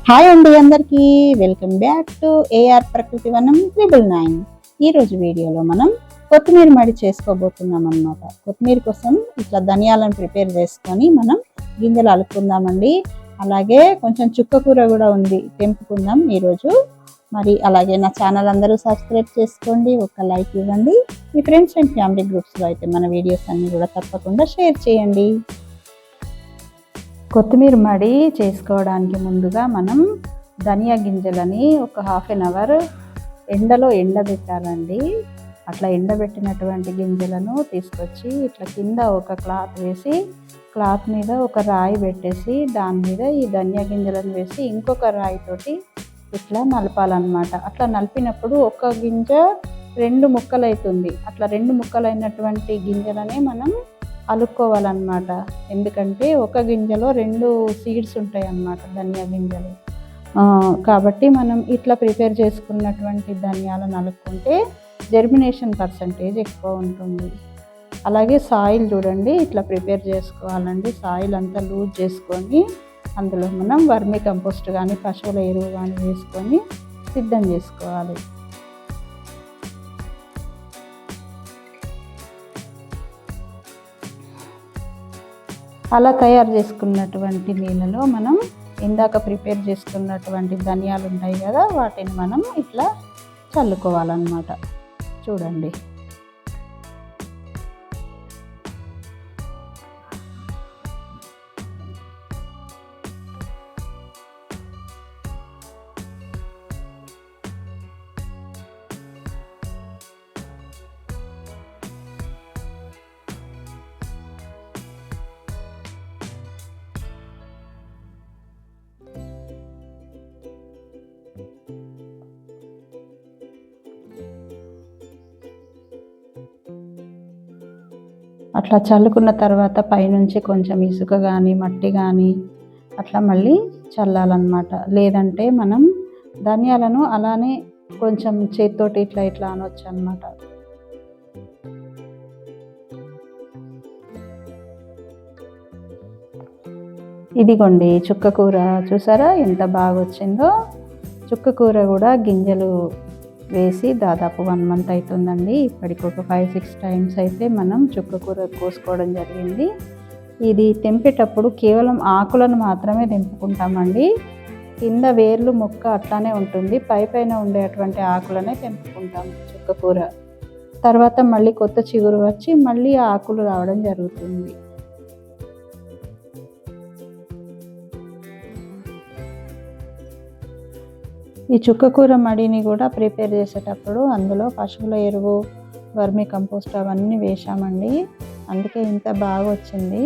Hi అండి అందరికీ welcome back to AR ప్రకృతి వనం 999. ఈరోజు వీడియోలో మనం కొత్తిమీర మడి చేసుకోబోతున్నాం అన్నమాట. కొత్తిమీర కోసం ఇట్లా ధనియాలను ప్రిపేర్ చేసుకొని మనం గింజలు అలుకుందామండి. అలాగే కొంచెం చుక్క కూర కూడా ఉంది, తెంపుకుందాం ఈరోజు. మరి అలాగే నా ఛానల్ అందరూ సబ్స్క్రైబ్ చేసుకోండి, ఒక లైక్ ఇవ్వండి. మీ ఫ్రెండ్స్ అండ్ ఫ్యామిలీ గ్రూప్స్లో అయితే మన వీడియోస్ అన్నీ కూడా తప్పకుండా షేర్ చేయండి. కొత్తిమీర మడి చేసుకోవడానికి ముందుగా మనం ధనియా గింజలని ఒక హాఫ్ అన్ అవర్ ఎండలో ఎండబెట్టాలండి. అట్లా ఎండబెట్టినటువంటి గింజలను తీసుకొచ్చి ఇట్లా కింద ఒక క్లాత్ వేసి, క్లాత్ మీద ఒక రాయి పెట్టేసి దాని మీద ఈ ధనియా గింజలను వేసి ఇంకొక రాయితోటి ఇట్లా నలపాలన్నమాట. అట్లా నలిపినప్పుడు ఒక గింజ 2 ముక్కలు అవుతుంది. అట్లా 2 ముక్కలు అయినటువంటి గింజలనే మనం అలుక్కోవాలన్నమాట. ఎందుకంటే ఒక గింజలో 2 సీడ్స్ ఉంటాయి అన్నమాట, ధనియా గింజలు. కాబట్టి మనం ఇట్లా ప్రిపేర్ చేసుకున్నటువంటి ధనియాలను అలుక్కుంటే జర్మినేషన్ పర్సంటేజ్ ఎక్కువ ఉంటుంది. అలాగే సాయిల్ చూడండి, ఇట్లా ప్రిపేర్ చేసుకోవాలండి. సాయిల్ అంతా లూజ్ చేసుకొని అందులో మనం వర్మీ కంపోస్ట్ కానీ పశువుల ఎరువు కానీ వేసుకొని సిద్ధం చేసుకోవాలి. అలా తయారు చేసుకున్నటువంటి నీళ్ళలో మనం ఇందాక ప్రిపేర్ చేసుకున్నటువంటి ధనియాలు ఉంటాయి కదా, వాటిని మనం ఇట్లా చల్లుకోవాలన్నమాట. చూడండి, అట్లా చల్లుకున్న తర్వాత పైనుంచి కొంచెం ఇసుక కానీ మట్టి కానీ అట్లా మళ్ళీ చల్లాలన్నమాట. లేదంటే మనం ధనియాలను అలానే కొంచెం చేతితోటి ఇట్లా ఇట్లా అనొచ్చు అన్నమాట. ఇదిగోండి చుక్క కూర, చూసారా ఎంత బాగా వచ్చిందో. చుక్క కూర కూడా గింజలు వేసి దాదాపు 1 మంత్ అవుతుందండి. ఇప్పటికి ఒక 5-6 టైమ్స్ అయితే మనం చుక్క కూర కోసుకోవడం జరిగింది. ఇది తెంపేటప్పుడు కేవలం ఆకులను మాత్రమే తెంపుకుంటామండి. కింద వేర్లు మొక్క అట్లానే ఉంటుంది, పైన ఉండేటువంటి ఆకులనే తెంపుకుంటాం చుక్క కూర. తర్వాత మళ్ళీ కొత్త చిగురు వచ్చి మళ్ళీ ఆకులు రావడం జరుగుతుంది. ఈ చుక్కకూర మడిని కూడా ప్రిపేర్ చేసేటప్పుడు అందులో పశువుల ఎరువు, వర్మీ కంపోస్ట్ అవన్నీ వేసామండి. అందుకే ఇంత బాగా వచ్చింది.